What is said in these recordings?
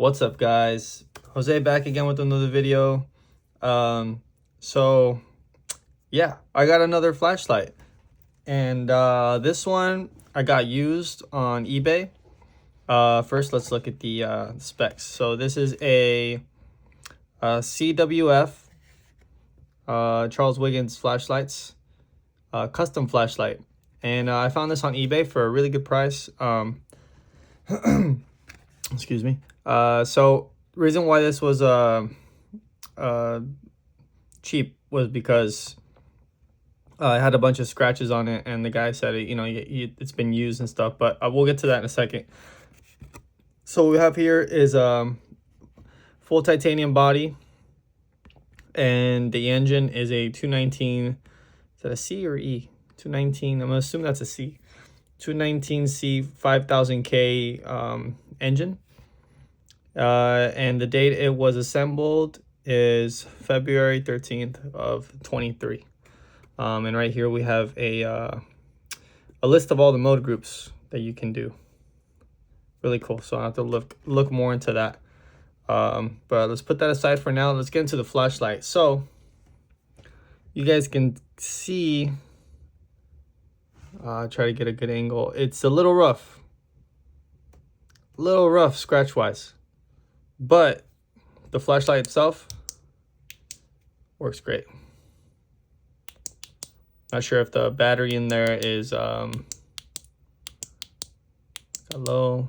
What's up, guys? Jose back again with another video. So yeah, I got another flashlight, and this one I got used on eBay. First, let's look at the specs. So this is a CWF Charles Wiggins flashlights, custom flashlight, and I found this on eBay for a really good price. Excuse me. So reason why this was cheap was because I had a bunch of scratches on it, and the guy said it's been used and stuff. But we'll get to that in a second. So what we have here is full titanium body, and the engine is a 219. Is that a C or E? 219. I'm gonna assume that's a C. 219C 5000K engine. And the date it was assembled is February 13th of 23. And right here we have a list of all the mode groups that you can do. Really cool. So I'll have to look more into that. But let's put that aside for now. Let's get into the flashlight. So you guys can see, try to get a good angle. It's a little rough scratch wise, but the flashlight itself works great. Not sure if the battery in there is low,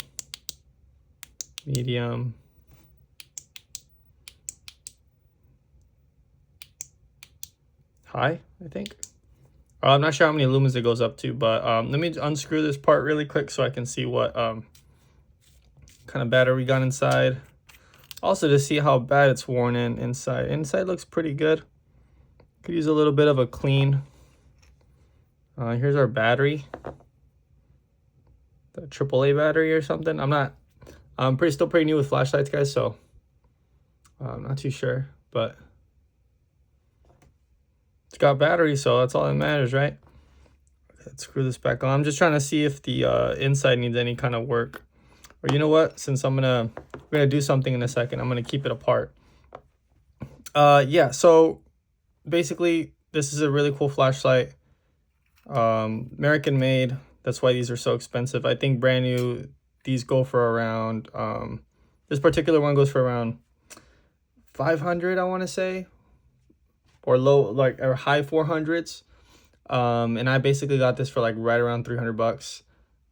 medium, high, I think. I'm not sure how many lumens it goes up to, but let me unscrew this part really quick so I can see what kind of battery we got inside. Also to see how bad it's worn inside. Inside looks pretty good. Could use a little bit of a clean. Here's our battery. The AAA battery or something. I'm still pretty new with flashlights, guys, so I'm not too sure, but it's got battery, so that's all that matters, right? Let's screw this back on. I'm just trying to see if the inside needs any kind of work. Or you know what? Since we're gonna do something in a second, I'm gonna keep it apart. Yeah. So basically, this is a really cool flashlight. American made. That's why these are so expensive. I think brand new, these go for around. This particular one goes for around 500, I want to say, or high 400s. And I basically got this for like right around 300 bucks.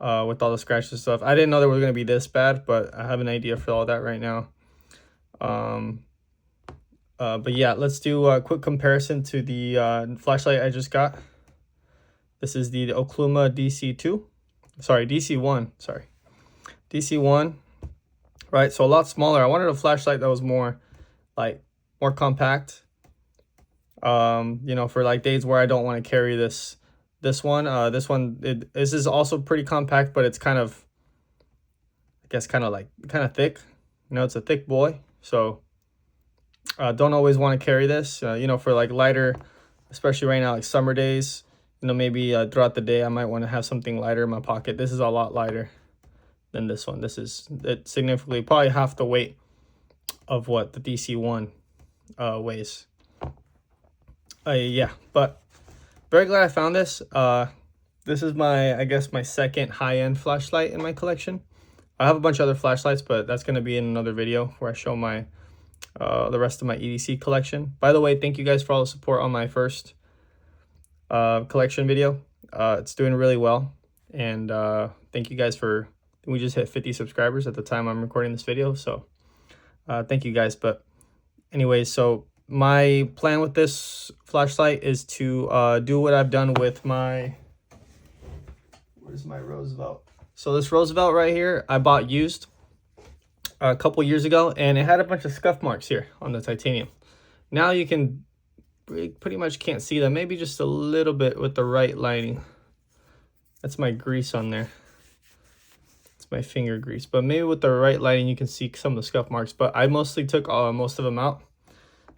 With all the scratches and stuff. I didn't know they were going to be this bad, but I have an idea for all that right now. But yeah, let's do a quick comparison to the flashlight I just got. This is the Okluma DC1, DC1, right? So a lot smaller. I wanted a flashlight that was more compact, for like days where I don't want to carry this one. This is also pretty compact, but it's kind of thick. It's a thick boy, so don't always want to carry this. For like lighter, especially right now, like summer days. Maybe throughout the day I might want to have something lighter in my pocket. This is a lot lighter than this one. It's significantly, probably half the weight of what the DC1 weighs. Yeah, but very glad I found this. This is my second high-end flashlight in my collection. I have a bunch of other flashlights, but that's going to be in another video where I show my the rest of my EDC collection. By the way, thank you guys for all the support on my first collection video. It's doing really well, and thank you guys we just hit 50 subscribers at the time I'm recording this video, so thank you guys. But anyways, so my plan with this flashlight is to do what I've done with my, where's my Roosevelt? So this Roosevelt right here, I bought used a couple years ago, and it had a bunch of scuff marks here on the titanium. Now you can pretty much can't see them, maybe just a little bit with the right lighting. That's my grease on there. It's my finger grease, but maybe with the right lighting you can see some of the scuff marks. But I mostly took most of them out.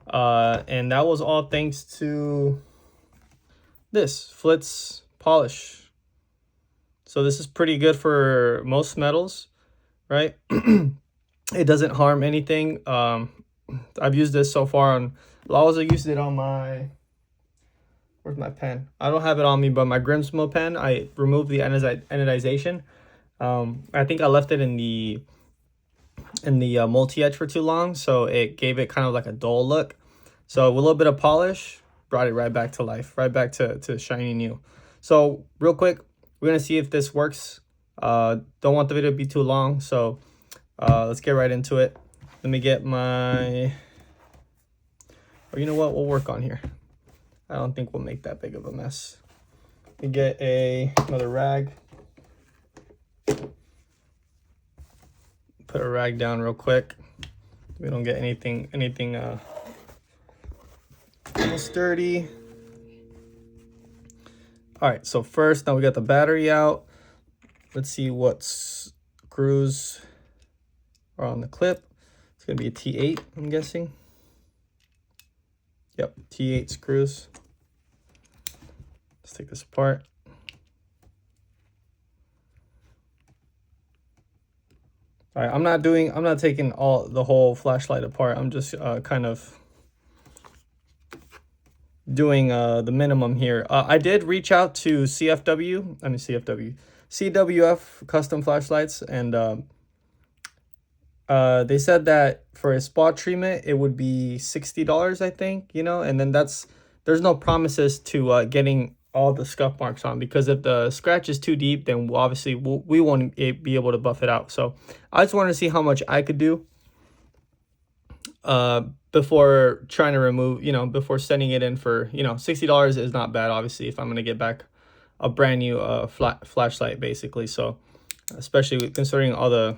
And that was all thanks to this Flitz polish. So this is pretty good for most metals, right? It doesn't harm anything. I've used this so far on, I also used it on my, where's my pen? I don't have it on me, but my Grimsmo pen, I removed the anodization. I think I left it in the multi-edge for too long, so it gave it kind of like a dull look. So with a little bit of polish, brought it right back to life, right back to shiny new. So real quick, we're gonna see if this works. Don't want the video to be too long, so let's get right into it. Let me get my, or you know what, we'll work on here. I don't think we'll make that big of a mess. We get another rag. Put a rag down real quick. We don't get anything almost dirty. All right, so first, now we got the battery out. Let's see what screws are on the clip. It's gonna be a T8, I'm guessing. Yep, T8 screws. Let's take this apart. All right, I'm not taking the whole flashlight apart. I'm just kind of doing the minimum here. I did reach out to CWF Custom Flashlights, and they said that for a spot treatment it would be $60, I think, you know, and then there's no promises to getting all the scuff marks on, because if the scratch is too deep, then obviously we won't be able to buff it out. So I just wanted to see how much I could do before trying to remove, you know, before sending it in for, you know, $60 is not bad, obviously, if I'm going to get back a brand new flashlight, basically. So especially considering all the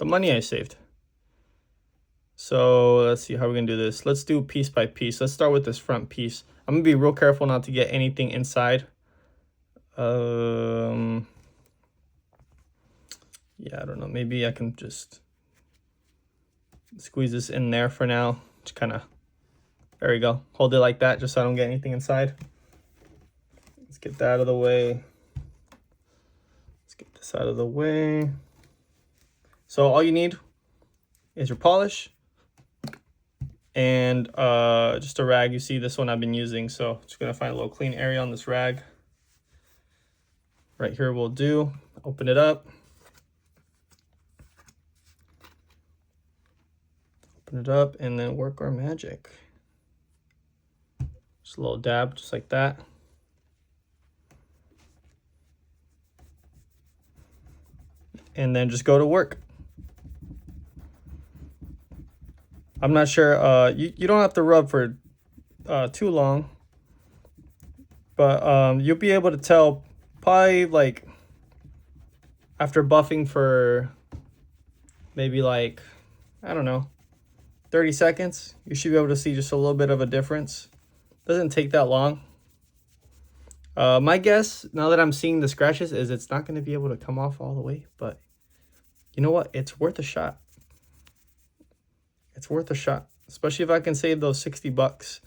money I saved. So let's see how we're gonna do this. Let's do piece by piece. Let's start with this front piece. I'm gonna be real careful not to get anything inside. Yeah, I don't know. Maybe I can just squeeze this in there for now. Just kind of, there we go. Hold it like that, just so I don't get anything inside. Let's get that out of the way. Let's get this out of the way. So all you need is your polish and just a rag. You see this one I've been using, so just gonna find a little clean area on this rag. Right here will do. Open it up. Open it up and then work our magic. Just a little dab, just like that. And then just go to work. I'm not sure, you don't have to rub for too long, but you'll be able to tell probably like after buffing for maybe like, I don't know, 30 seconds, you should be able to see just a little bit of a difference. Doesn't take that long. My guess, now that I'm seeing the scratches, is it's not going to be able to come off all the way, but you know what? It's worth a shot. It's worth a shot, especially if I can save those $60.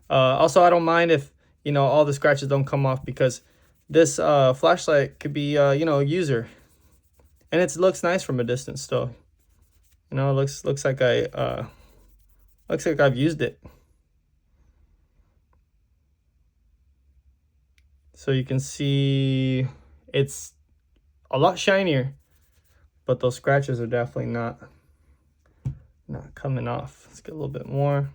Also, I don't mind if, you know, all the scratches don't come off, because this flashlight could be, you know, a user, and it looks nice from a distance still. You know, it looks like I've used it. So you can see it's a lot shinier, but those scratches are definitely not coming off. Let's get a little bit more.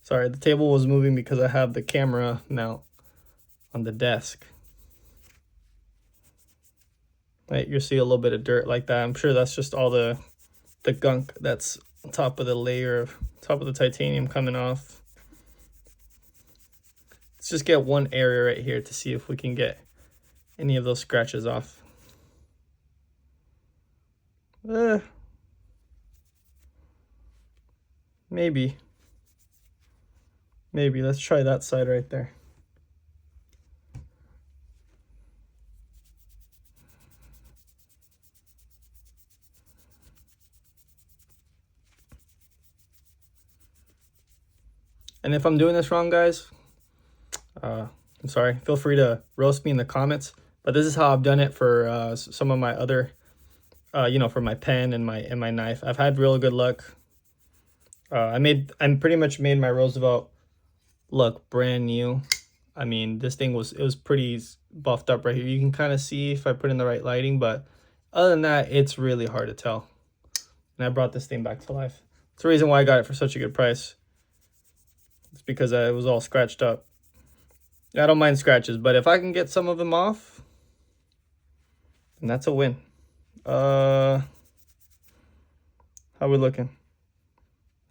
Sorry, the table was moving because I have the camera mount on the desk. Right, you'll see a little bit of dirt like that. I'm sure that's just all the gunk that's on top of the layer, top of the titanium coming off. Let's just get one area right here to see if we can get any of those scratches off. Maybe. Let's try that side right there. And if I'm doing this wrong, guys, I'm sorry. Feel free to roast me in the comments. But this is how I've done it for some of my other, you know, for my pen and my knife. I've had real good luck. I pretty much made my Roosevelt look brand new. I mean, this thing was pretty buffed up right here. You can kind of see if I put in the right lighting, but other than that, it's really hard to tell. And I brought this thing back to life. It's the reason why I got it for such a good price. It's because it was all scratched up. I don't mind scratches, but if I can get some of them off, then that's a win. How we looking?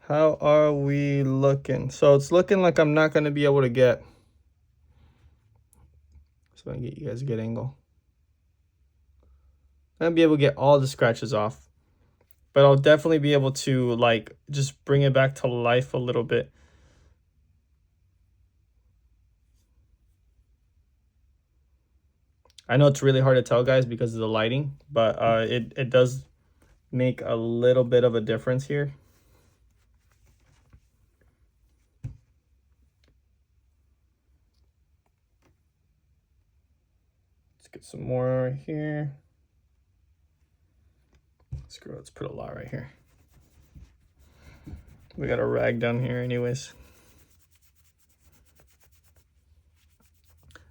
How are we looking? So it's looking like I'm not going to be able to get. So I can get you guys a good angle. I'm going to be able to get all the scratches off. But I'll definitely be able to, like, just bring it back to life a little bit. I know it's really hard to tell, guys, because of the lighting, but it does make a little bit of a difference here. Let's get some more right here. Screw it, let's put a lot right here. We got a rag down here anyways.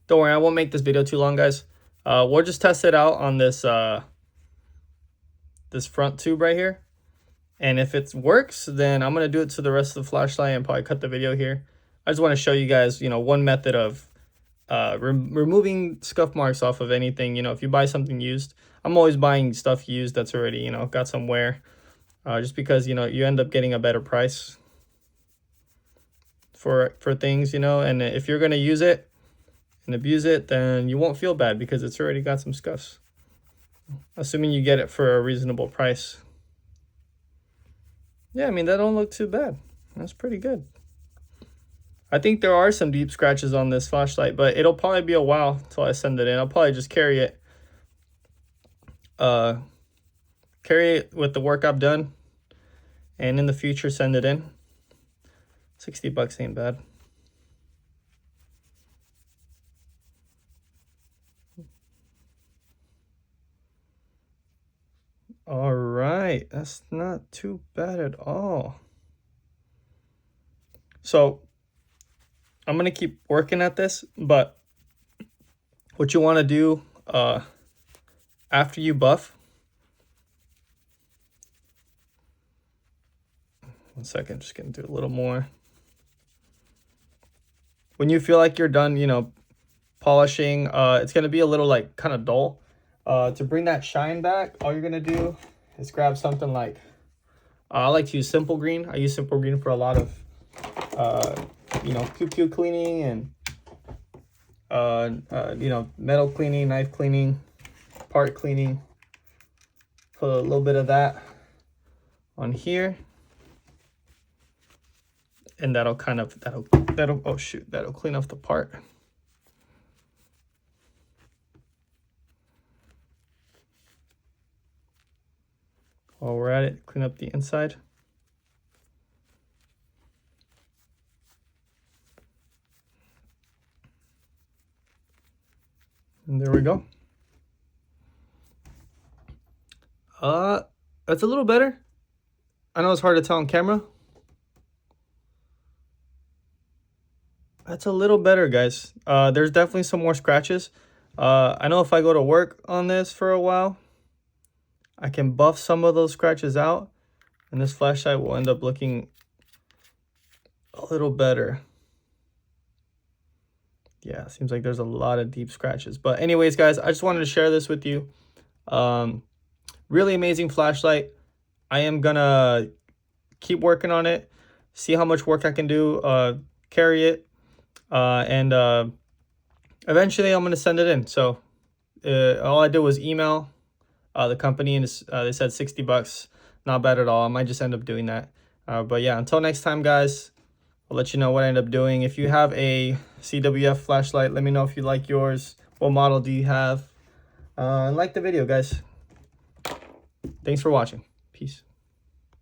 Don't worry, I won't make this video too long, guys. We'll just test it out on this this front tube right here. And if it works, then I'm going to do it to the rest of the flashlight and probably cut the video here. I just want to show you guys, you know, one method of removing scuff marks off of anything. You know, if you buy something used, I'm always buying stuff used that's already, you know, got some wear. Just because, you know, you end up getting a better price for things, you know. And if you're going to use it and abuse it, then you won't feel bad because it's already got some scuffs. Assuming you get it for a reasonable price. Yeah, I mean, that don't look too bad. That's pretty good. I think there are some deep scratches on this flashlight, but it'll probably be a while until I send it in. I'll probably just carry it. Carry it with the work I've done. And in the future, send it in. 60 bucks ain't bad. All right, that's not too bad at all. So I'm gonna keep working at this, but what you want to do after you buff. 1 second, just getting through a little more. When you feel like you're done, you know, polishing, it's gonna be a little like kind of dull. To bring that shine back, all you're gonna do is grab something like, I like to use Simple Green. I use Simple Green for a lot of, you know, QQ cleaning and, you know, metal cleaning, knife cleaning, part cleaning. Put a little bit of that on here. And that'll kind of, oh shoot, that'll clean off the part. While we're at it, clean up the inside. And there we go. That's a little better. I know it's hard to tell on camera. That's a little better, guys. There's definitely some more scratches. I know if I go to work on this for a while, I can buff some of those scratches out, and this flashlight will end up looking a little better. Yeah, it seems like there's a lot of deep scratches. But anyways, guys, I just wanted to share this with you. Really amazing flashlight. I am gonna keep working on it, see how much work I can do, carry it, and eventually I'm gonna send it in. So all I did was email the company, and they said 60 bucks. Not bad at all. I might just end up doing that. But yeah, until next time, guys, I'll let you know what I end up doing. If you have a CWF flashlight, let me know if you like yours. What model do you have? And like the video, guys. Thanks for watching. Peace.